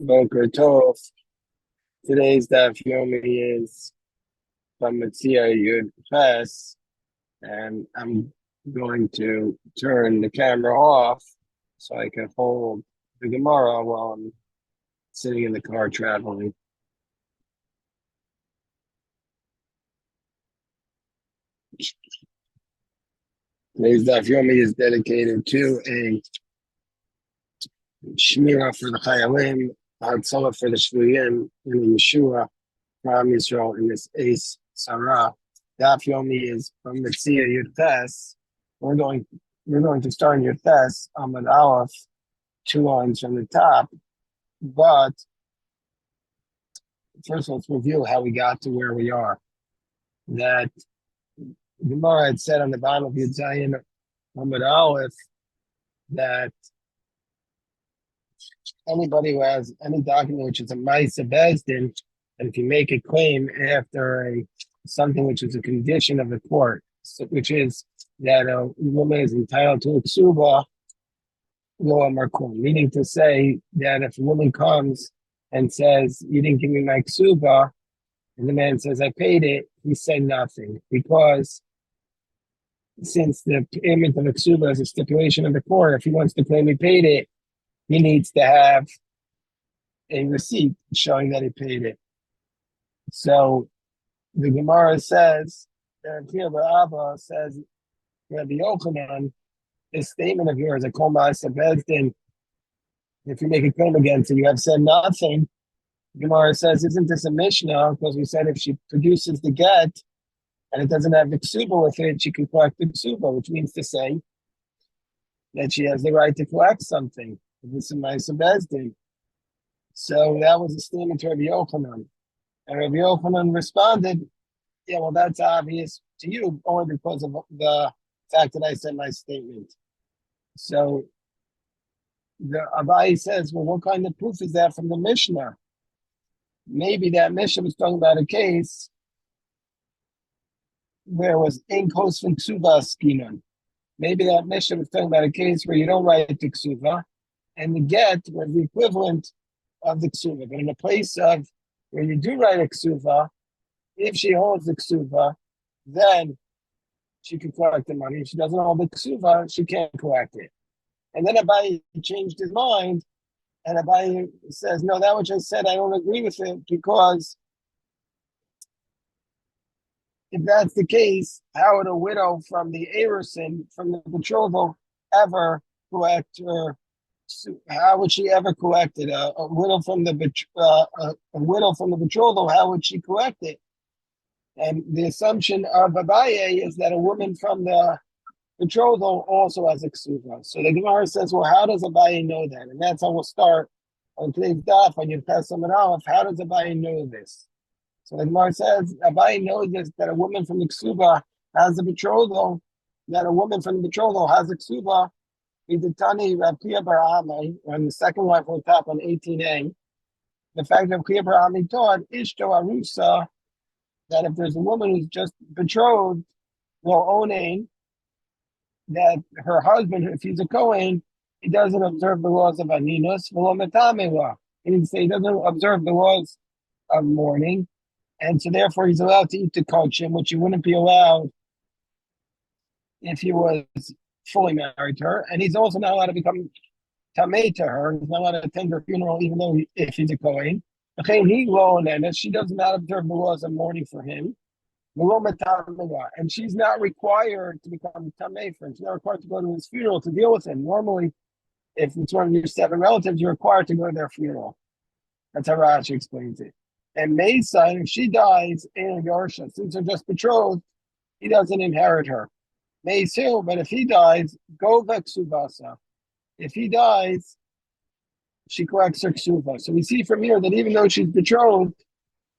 Boker Tov. Today's daf yomi is Bava Metzia Yud Ches, and I'm going to turn the camera off so I can hold the Gemara while I'm sitting in the car traveling. Today's daf yomi is dedicated to a Shmira for the Chayalim, Hatzalah for the Shvuyim, and the Yeshua from Israel in this Ace Sarah. Daf yomi is from Metzia Yud Ches. We're going to start in Yud Ches Amud Aleph, 2 lines from the top. But first, let's review how we got to where we are. That Gemara had said on the bottom of Yud Zayin Amud Aleph that anybody who has any document which is a Ma'aseh Bezdin, and if you make a claim after something which is a condition of the court, which is that a woman is entitled to a ksuba, meaning to say that if a woman comes and says, "You didn't give me my ksuba," and the man says, "I paid it," he said nothing, because since the payment of a ksuba is a stipulation of the court, if he wants to claim he paid it, he needs to have a receipt showing that he paid it. So the Gemara says, Abba says, Rabbi Yochanan, this statement of yours, a kol ma'aseh bezdin, if you make a claim against it, you have said nothing. Gemara says, isn't this a Mishnah? Because we said if she produces the get and it doesn't have the ksuba with it, she can collect the ksuba, which means to say that she has the right to collect something. This is ma'aseh bezdin. So that was a statement to Rabbi Yochanan. And Rabbi Yochanan responded, yeah, well, that's obvious to you only because of the fact that I said my statement. So the Abai says, well, what kind of proof is that from the Mishnah? Maybe that Mishnah was talking about a case where it was in kosvin ksuva skinan. Maybe that Mishnah was talking about a case where you don't write the ksuva, and the get was the equivalent of the ksuva. But in a place of where you do write a ksuva, if she holds the ksuva, then she can collect the money. If she doesn't hold the ksuva, she can't collect it. And then Abai changed his mind, and Abai says, no, that which I said, I don't agree with it, because if that's the case, how would a widow from the Arison, from the betrothal, ever collect her? How would she ever collect it? A widow from the betrothal, how would she collect it? And the assumption of Abaye is that a woman from the betrothal also has a ksuva. So the Gemara says, well, how does Abaye know that? And that's how we'll start on today's daf on Yud Ches Amud Aleph. How does Abaye know this? So the Gemara says, Abaye knows this, that a woman from the ksuva has a betrothal, that a woman from the betrothal has a ksuva. Tani Rabbi Bar Amai, on the second line from the top on 18a, the fact that Rabbi Bar Amai taught Ishto Arusa, that if there's a woman who's just betrothed, will own that her husband, if he's a Kohen, he doesn't observe the laws of Aninus, he didn't say he doesn't observe the laws of mourning, and so therefore he's allowed to eat the kochim, which he wouldn't be allowed if he was fully married to her, and he's also not allowed to become tamei to her. He's not allowed to attend her funeral, even though if he's a Kohen. She does not observe the laws of mourning for him. And she's not required to become tamei for him. She's not required to go to his funeral to deal with him. Normally, if it's one of your 7 relatives, you're required to go to their funeral. That's how Rashi explains it. And Mesa, if she dies in Yorsha, since they're just betrothed, he doesn't inherit her. Mesa, but if he dies, go vexubasa. If he dies, she collects her ksuba. So we see from here that even though she's betrothed,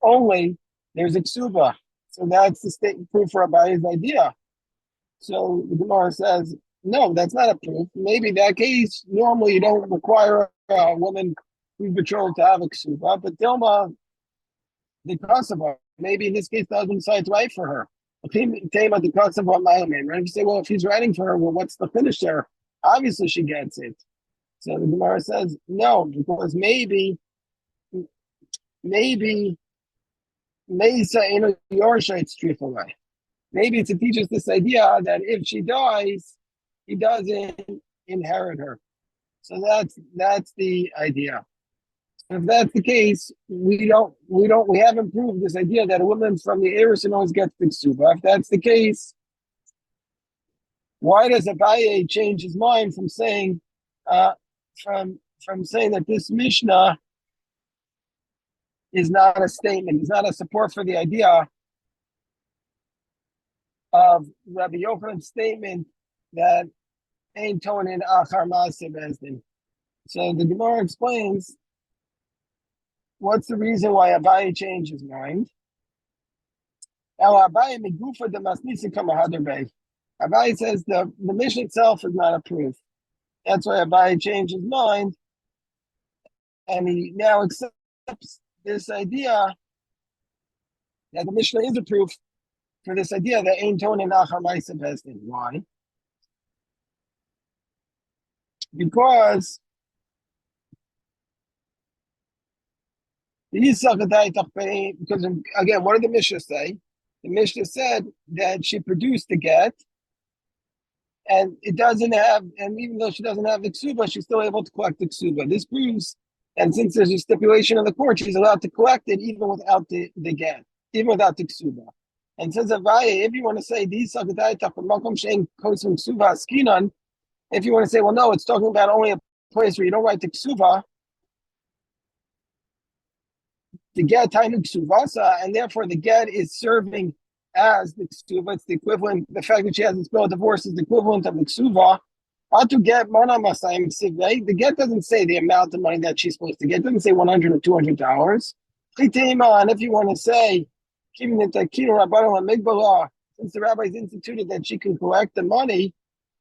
only there's a ksuba. So that's the state proof for Abaye's idea. So the Gemara says, no, that's not a proof. Maybe in that case, normally you don't require a woman who's betrothed to have a ksuba, but Dilma, the Kosovo, maybe in this case the husband decides to write for her. The Kosovo, my man, right? You say, well, if he's writing for her, well, what's the finish there? Obviously she gets it. So the Gemara says, no, because maybe maybe Mesa in a Yorsha, it's stripped away. Maybe it's to teach us this idea that if she dies, he doesn't inherit her. So that's the idea. If that's the case, we haven't proved this idea that a woman from the Erison always gets the ksuba. If that's the case, why does Abaye change his mind from saying uh, from saying that this Mishnah is not a statement, is not a support for the idea of Rabbi Yochanan's statement that Ein Tonin Achar Maaseh Bezdin. So the Gemara explains what's the reason why Abaye changed his mind. Now Abaye Migufa de Masnisa Kamahadar Bey. Abaye says the Mishnah itself is not a proof. That's why Abaye changed his mind, and he now accepts this idea that the Mishnah is a proof for this idea that Ein Tonin Achar Maaseh Bezdin. Why? Because again, what did the Mishnah say? The Mishnah said that she produced the get, and it doesn't have, and even though she doesn't have the ksuba, she's still able to collect the ksuba. This proves, and since there's a stipulation of the court, she's allowed to collect it even without the get, even without the ksuba. And says Avaye, if you want to say these if you want to say, well, no, it's talking about only a place where you don't write the ksuba, the get tainu ksuvasa, and therefore the get is serving as the ksuva. It's the equivalent. The fact that she hasn't spelled a divorce is the equivalent of the ksuva. How to get mana masayim sivei? The get doesn't say the amount of money that she's supposed to get. It doesn't say $100 or $200. And if you want to say, keeping it takinu rabbanon and migbalah, since the rabbis instituted that she can collect the money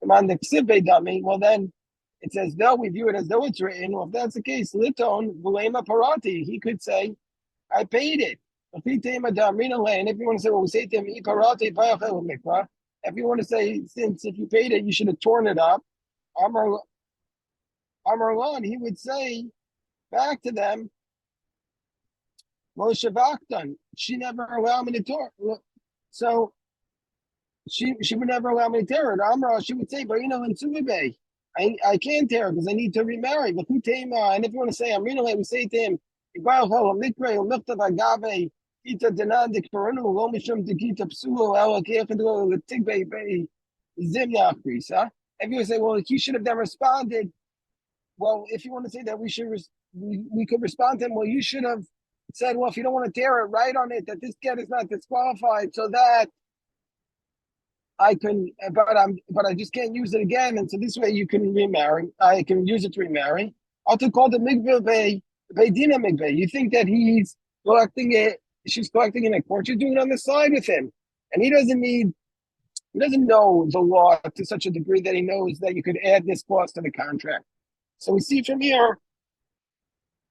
on the ksivei dummy, well then it's as though we view it as though it's written. Well, if that's the case, liton v'lema parati, he could say, I paid it. And if you want to say, well, we say to him, if you want to say, since if you paid it, you should have torn it up, Amar Lan, he would say back to them, Moshe Vaktan, she never allowed me to torn. So she would never allow me to tear it. Amra, she would say, but you know, in Suvibe, I can't tear it because I need to remarry. But and if you want to say, I'm really, we say to him, if you say, well, he should have then responded, well, if you want to say that we could respond to him, well, you should have said, well, if you don't want to tear it, write on it that this get is not disqualified, so that I can, but I just can't use it again, and so this way you can remarry. I can use it to remarry. Also called the mikveh beidina mikveh. You think that he's collecting it? She's collecting it in court. She's doing it on the side with him, and he doesn't know the law to such a degree that he knows that you could add this clause to the contract. So we see from here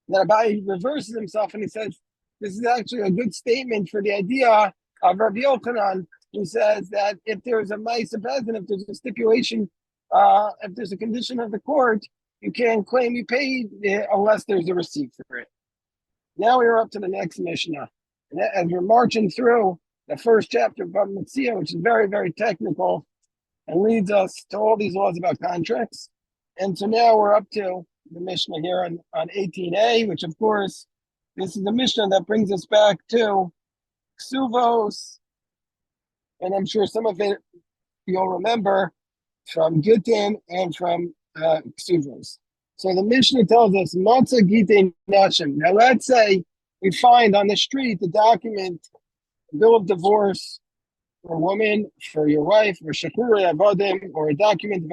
that Abaye reverses himself and he says this is actually a good statement for the idea of Rabbi Yochanan, who says that if there's a ma'aseh bezdin, if there's a stipulation, if there's a condition of the court, you can't claim you paid unless there's a receipt for it. Now we're up to the next Mishnah. And as we're marching through the first chapter of Bava Metzia, which is very, very technical and leads us to all these laws about contracts. And so now we're up to the Mishnah here on 18a, which of course, this is the Mishnah that brings us back to Ksuvos. And I'm sure some of it you'll remember from Gittin and from Ksuvos. So the Mishnah tells us, Matzah Gittin Nashim. Now let's say we find on the street the document, bill of divorce for a woman, for your wife, or Shakura Avadim, or a document of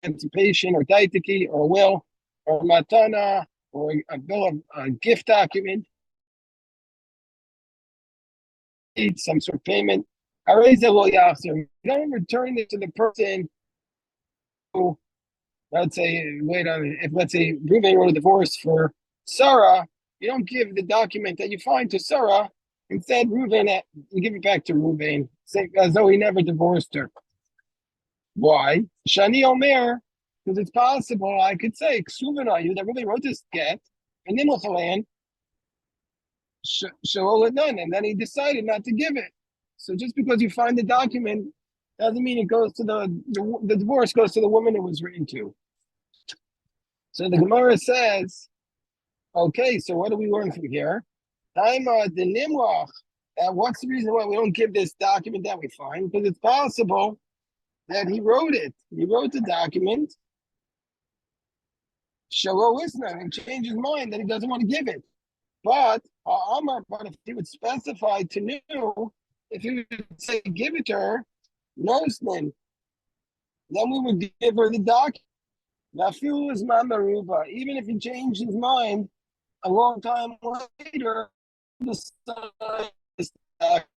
emancipation, or Daitiki, or a will, or Matana, or a bill of a gift document, some sort of payment. You don't return it to the person who, let's say, if let's say Reuven wrote a divorce for Sarah, you don't give the document that you find to Sarah. Instead, Reuven, you give it back to Reuven, as though he never divorced her. Why? Shani Omer, because it's possible I could say, Ksuvana, you that really wrote this get, and Nimlachalan, Shaol none, and then he decided not to give it. So just because you find the document doesn't mean it goes to the divorce goes to the woman it was written to. So the Gemara says, okay, so what do we learn from here? Taima the Nimrach. What's the reason why we don't give this document that we find? Because it's possible that he wrote it. He wrote the document, Shalo Isna, and changed his mind that he doesn't want to give it. But if he would specify to new, if he would say give it to her, Nosnin, then we would give her the document. Nafiu is Mamaruba. Even if he changed his mind a long time later, this document.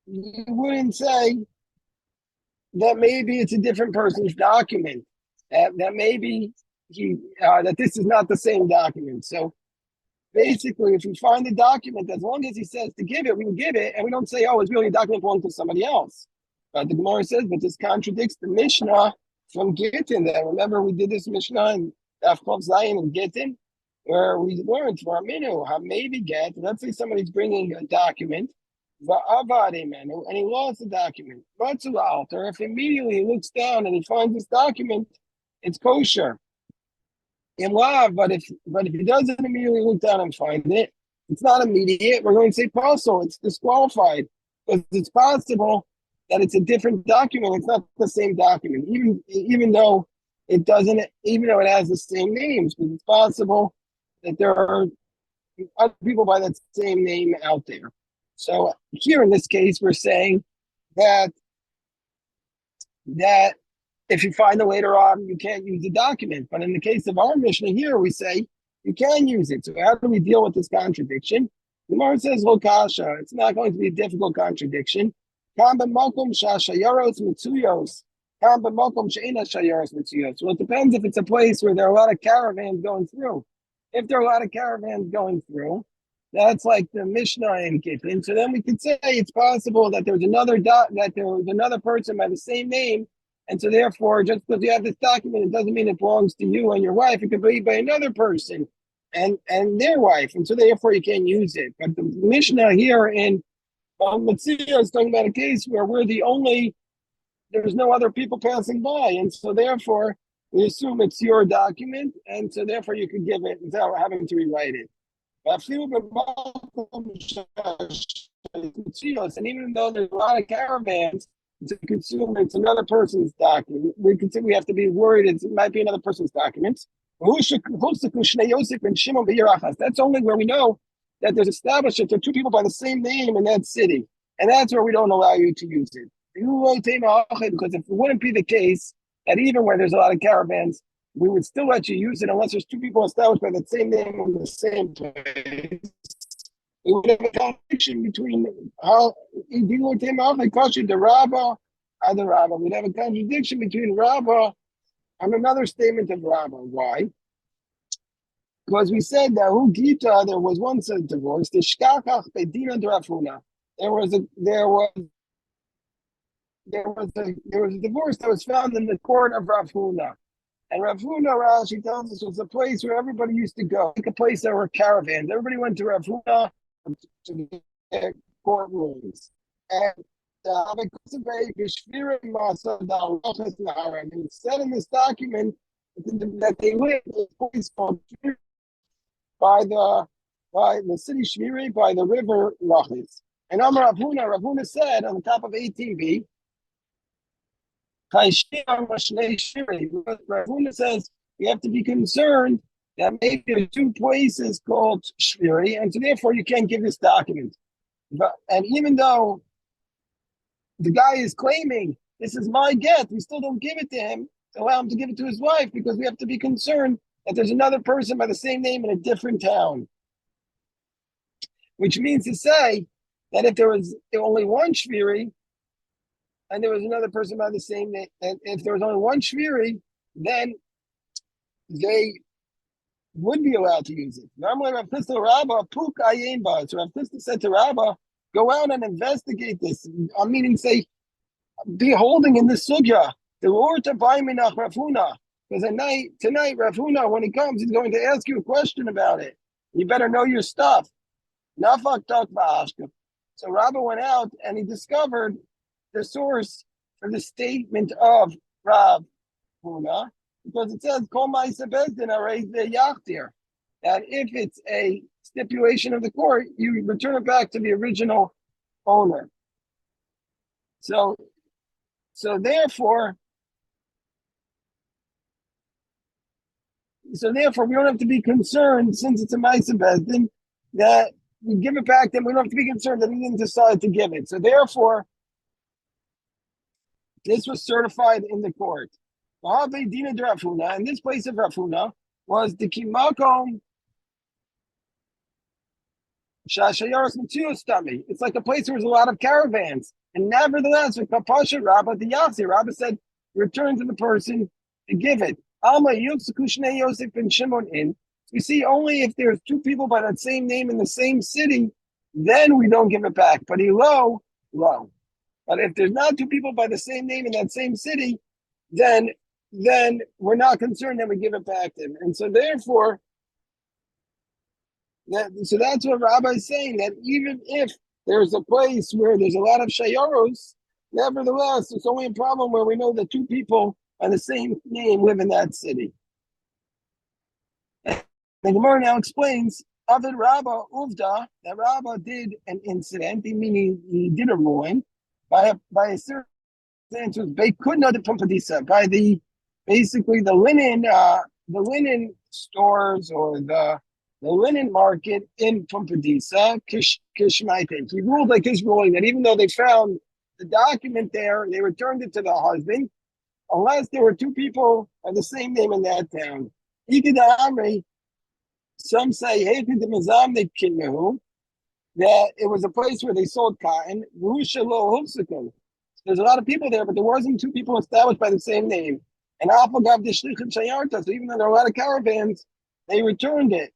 You wouldn't say that maybe it's a different person's document. That maybe that this is not the same document. So basically, if we find a document, as long as he says to give it, we will give it, and we don't say, "Oh, it's really a document belonging to somebody else." But the Gemara says, "But this contradicts the Mishnah from Gittin." That remember we did this Mishnah in Afkov Zion and Gittin, where we learned for Aminu how maybe get. Let's say somebody's bringing a document, and he lost the document. Alter. If immediately he looks down and he finds this document, it's kosher. In love, but if he doesn't immediately look down and find it, it's not immediate. We're going to say parcel. It's disqualified because it's possible that it's a different document. It's not the same document, even though it doesn't, even though it has the same names. Because it's possible that there are other people by that same name out there. So here in this case, we're saying that if you find it later on, you can't use the document. But in the case of our Mishnah here, we say you can use it. So how do we deal with this contradiction? The Gemara says, Lokasha, it's not going to be a difficult contradiction. Well, it depends if it's a place where there are a lot of caravans going through. If there are a lot of caravans going through, that's like the Mishnah in Kippin. So then we could say it's possible that there's another person by the same name. And so therefore, just because you have this document, it doesn't mean it belongs to you and your wife. It could be by another person and their wife. And so therefore you can't use it. But the Mishnah here in Bava Metzia is talking about a case where there's no other people passing by. And so therefore we assume it's your document. And so therefore you could give it without having to rewrite it. And even though there's a lot of caravans, to consume it's another person's document. We have to be worried it might be another person's document. That's only where we know that there's established that there are two people by the same name in that city. And that's where we don't allow you to use it. Because if it wouldn't be the case that even where there's a lot of caravans, we would still let you use it unless there's two people established by the same name in the same place. We would have a contradiction between how the Rabbah and the Rabbah. We'd have a contradiction between Rabbah and another statement of Rabbah. Why? Because we said that who Gita, there was once a divorce. The Shkachach Bedina Drafuna. There was a divorce that was found in the court of Rav Huna. And Rav Huna, Rashi tells us, was a place where everybody used to go, like a place that were caravans. Everybody went to Rav Huna to their courtrooms. And it said in this document that they lived in a place called by the city Shmiri, by the river Lachis. And Rav Huna said on the top of 18b, Rav Huna says you have to be concerned that maybe there are two places called Shmiri, and so therefore you can't give this document. And even though the guy is claiming this is my get, we still don't give it to him to allow him to give it to his wife because we have to be concerned that there's another person by the same name in a different town. Which means to say that if there was only one Shmiri, and there was another person by the same name, and if there was only one Shmiri, then they would be allowed to use it. Normally, Rav Chisda Rabbah, Puk Ayin Ba. So Rav Chisda said to Rabbah, go out and investigate this. I'm meaning, say, be holding in this sugya. The Lord to buy me nach Rav Huna. Because tonight, Rav Huna, when he comes, he's going to ask you a question about it. You better know your stuff. Nafak tak va'ashka. So Rabba went out and he discovered the source for the statement of Rav Huna, because it says Kol Ma'aseh Bezdin Arei Yachtir, that if it's a stipulation of the court, you return it back to the original owner. So therefore, we don't have to be concerned, since it's a Ma'aseh Bezdin, that we give it back. Then we don't have to be concerned that he didn't decide to give it. So therefore, this was certified in the court. And this place of Rafuna was the Kimakom Shashayaros Matuyostami. It's like a place where there's a lot of caravans. And nevertheless, with Kapasha Rabba, the Yasi, Rabba said, return to the person to give it. Alma Yosekushne Yosef and Shimon in. We see only if there's two people by that same name in the same city, then we don't give it back. But low. But if there's not two people by the same name in that same city, then we're not concerned that we give it back to him. And so therefore, that's what Rabbi is saying, that even if there's a place where there's a lot of shayaros, nevertheless, it's only a problem where we know that two people by the same name live in that city. And the Gemara now explains, Avid Rabba Uvda, that Rabba did an incident, meaning he did a ruling by a certain by basically the linen stores, or the linen market in Pumpadisa, Kishmaite. He ruled like his ruling, that even though they found the document there, they returned it to the husband, unless there were two people of the same name in that town. Some say that it was a place where they sold cotton. There's a lot of people there, but there wasn't two people established by the same name. And so even though there are a lot of caravans, they returned it.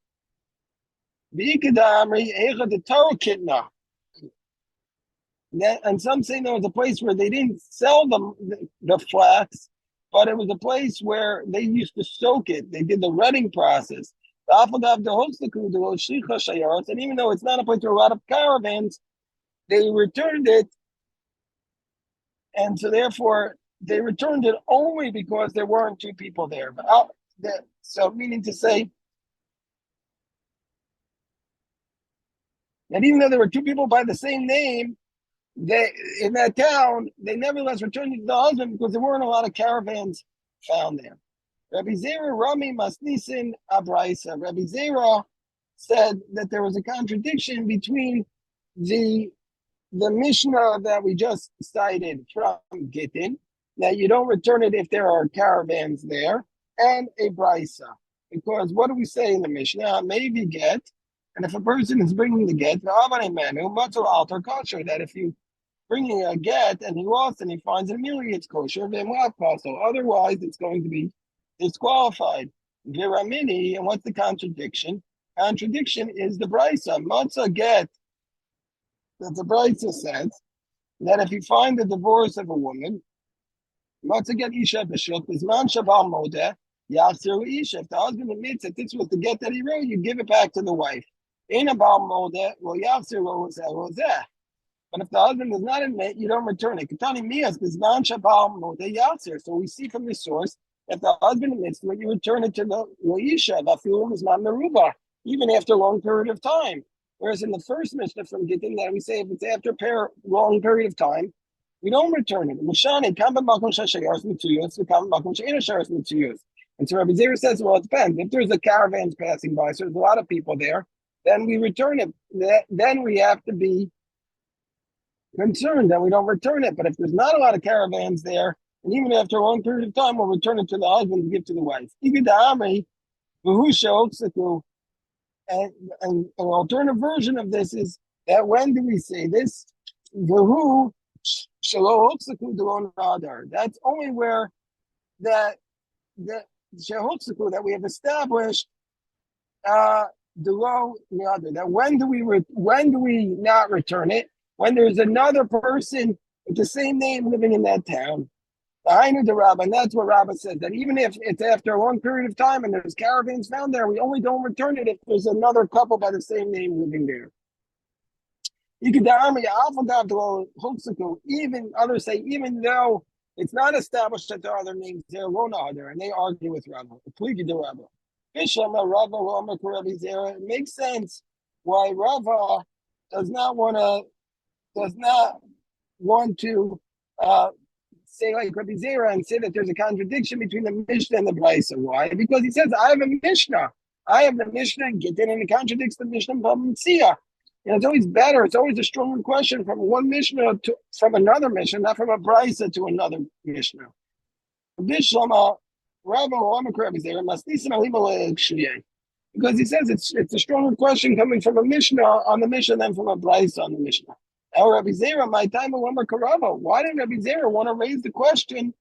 And some say there was a place where they didn't sell the flax, but it was a place where they used to soak it. They did the retting process. And even though it's not a place where a lot of caravans, they returned it. And so therefore, they returned it only because there weren't two people there. So meaning to say that even though there were two people by the same name in that town, they nevertheless returned it to the husband because there weren't a lot of caravans found there. Rabbi Zera Rami Masnisin Abraisa. Rabbi Zera said that there was a contradiction between the Mishnah that we just cited from Gittin, that you don't return it if there are caravans there, and a Braisa. Because what do we say in the Mishnah? Maybe get, and if a person is bringing the get, that if you bringing a get and he lost and he finds it immediately, it's kosher, so otherwise it's going to be disqualified. Viramini, and what's the contradiction? Contradiction is the Braisa. Matzah get, that the Braisa says that if you find the divorce of a woman, Matzah get Isha B'shuk, Bizman Shabal Modeh, Yachzir Isha. If the husband admits that this was the get that he wrote, you give it back to the wife. In a Baal Modeh, well, Yachzir Rozeh. But if the husband does not admit, you don't return it. Katani Mias, Bizman Shabal Modeh Yachzir. So we see from this source, if the husband admits to it, you return it to the Isha, Vafilim Bizman Meruba, even after a long period of time. Whereas in the first Mishnah from Gittin, that we say if it's after a long period of time, we don't return it. And so Rabbi Zera says, well, it depends. If there's a caravans passing by, so there's a lot of people there, then we return it. Then we have to be concerned that we don't return it. But if there's not a lot of caravans there, and even after a long period of time, we'll return it to the husband to give to the wife. And an alternative version of this is that when do we say this? That's only where that we have established that when do we not return it? When there's another person with the same name living in that town. Behind the Rabbah, and that's what Rabbah says, that even if it's after a long period of time and there's caravans found there, we only don't return it if there's another couple by the same name living there. You could even others say, even though it's not established that there are other names there, there, and they argue with Rabbah. It makes sense why Rava does not want to say like Rabbi Zera and say that there's a contradiction between the Mishnah and the Brisa. Why? Because he says, I have a Mishnah. I have the Mishnah, and it contradicts the Mishnah Bava Metzia. It's always better. It's always a stronger question from one Mishnah from another Mishnah, not from a Brisa to another Mishnah. Because he says it's a stronger question coming from a Mishnah on the Mishnah than from a Brisa on the Mishnah. El Rabbi Zera, my time of Omer Karava. Why did Rabbi Zera want to raise the question?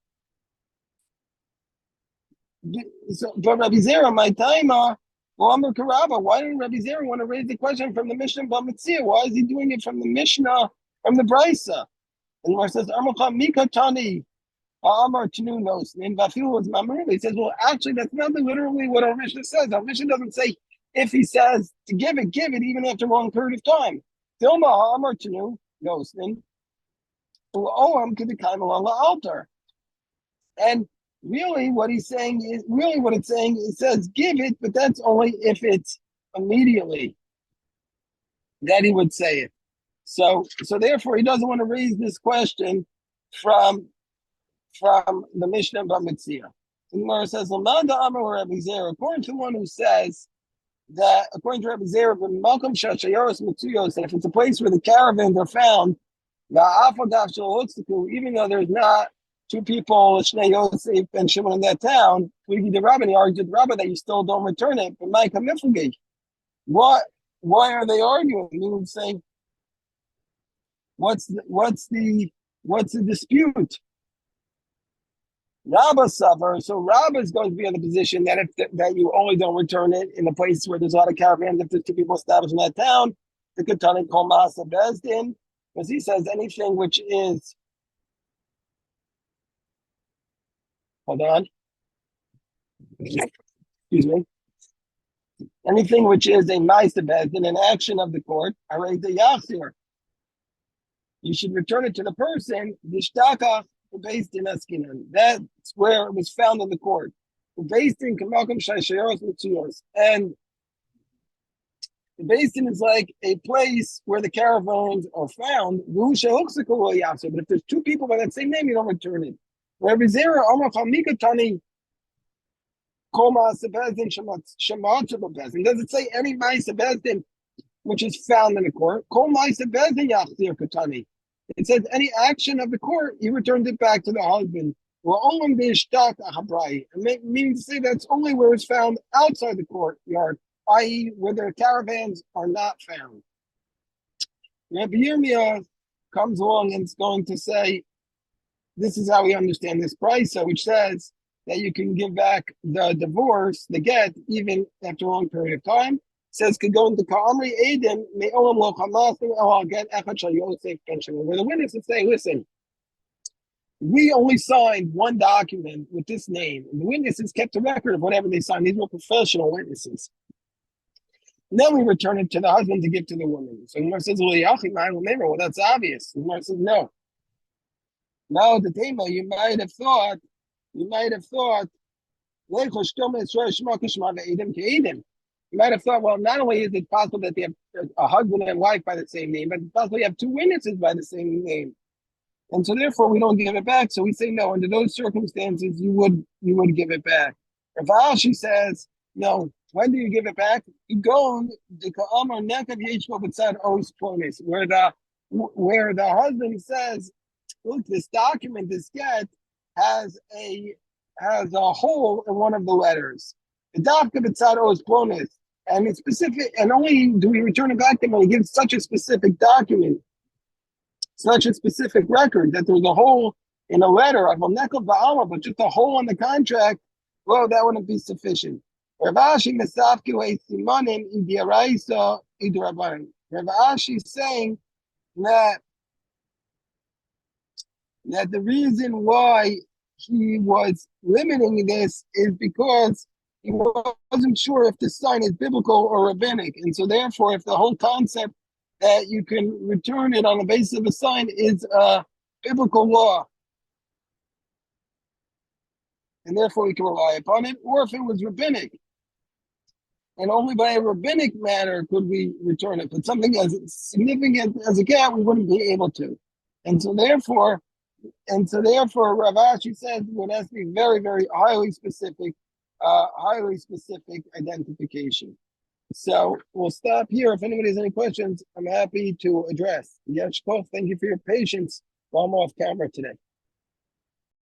But Rabbi Zera, my time of Omer Karava. Why didn't Rabbi Zera want to raise the question from the Mishnah Bava Metzia? Why is he doing it from the Mishnah, from the Brisa? And Mar says, Armacha Mikatani, Amar Tenu Nos, and Vafil was Mamur. He says, well, actually, that's not literally what our Mishnah says. Our Mishnah doesn't say if he says to give it, even after a long period of time. Dilma Amar Tenu. And really what it's saying, it says give it, but that's only if it's immediately that he would say it. So therefore he doesn't want to raise this question from the Mishnah Bava Metzia. And Gemara says, according to one who says that according to Rabbi Zera, that if it's a place where the caravans are found, even though there's not two people, Shnei Yosef and Shimon in that town, he argued Rabbi that you still don't return it. But Mike what? Why are they arguing? He would say, what's the dispute? Rabbah suffer, so Rabbah is going to be in the position that that you only don't return it in a place where there's a lot of caravans. If there's two people established in that town, the Ketani Kol Masa Bezdin, because he says anything which is, hold on, excuse me, anything which is a Ma'aseh Bezdin, an action of the court, Arei the Yachzir, you should return it to the person, Vishtaka, based in Askinan. That's where it was found in the court. Based in Kamakam Shayshayos Mitzios. And the basin is like a place where the caravans are found. But if there's two people by that same name, you don't return it. Rabbi Zera, Omar Chamikatani, Koma Sebezin, Shamat Sebezin. Does it say any Ma'aseh Bezdin which is found in the court? Kol Ma'aseh Bezdin Yachzir Katani. It says any action of the court, he returned it back to the husband. It means to say that's only where it's found outside the courtyard, i.e., where the caravans are not found. Rabbi Yirmiyah comes along and is going to say, this is how we understand this brisa, which says that you can give back the divorce, the get, even after a long period of time. Says could go into Ka'amri Aiden, Me'olam Lo Hamas, I'll get Echad Shal Yosef pension. Where the witnesses say, listen, we only signed one document with this name, and the witnesses kept a record of whatever they signed. These were professional witnesses. And then we return it to the husband to give to the woman. So Gemara says, well, that's obvious. Gemara says, no. Now the Tema, you might have thought, you might have thought, well, not only is it possible that they have a husband and wife by the same name, but it's possible you have two witnesses by the same name. And so therefore we don't give it back. So we say no, under those circumstances, you would give it back. If Ashi says, no, when do you give it back? You go where the husband says, look, this document, this get, has a hole in one of the letters. The dafka b'tzad ois plonis, and it's specific, and only do we return it back to him when he gives such a specific document, such a specific record that there's a hole in a letter of nekel ba'alma, but just a hole in the contract. Well, that wouldn't be sufficient. Rav Ashi is saying that the reason why he was limiting this is because he wasn't sure if the sign is biblical or rabbinic. And so therefore, if the whole concept that you can return it on the basis of a sign is a biblical law, and therefore we can rely upon it, or if it was rabbinic, and only by a rabbinic matter could we return it. But something as significant as a cat, we wouldn't be able to. And so therefore, Rav Ashi says it has to be very, very highly specific identification. So we'll stop here. If anybody has any questions, I'm happy to address. Yeshkov, thank you for your patience while I'm off camera today.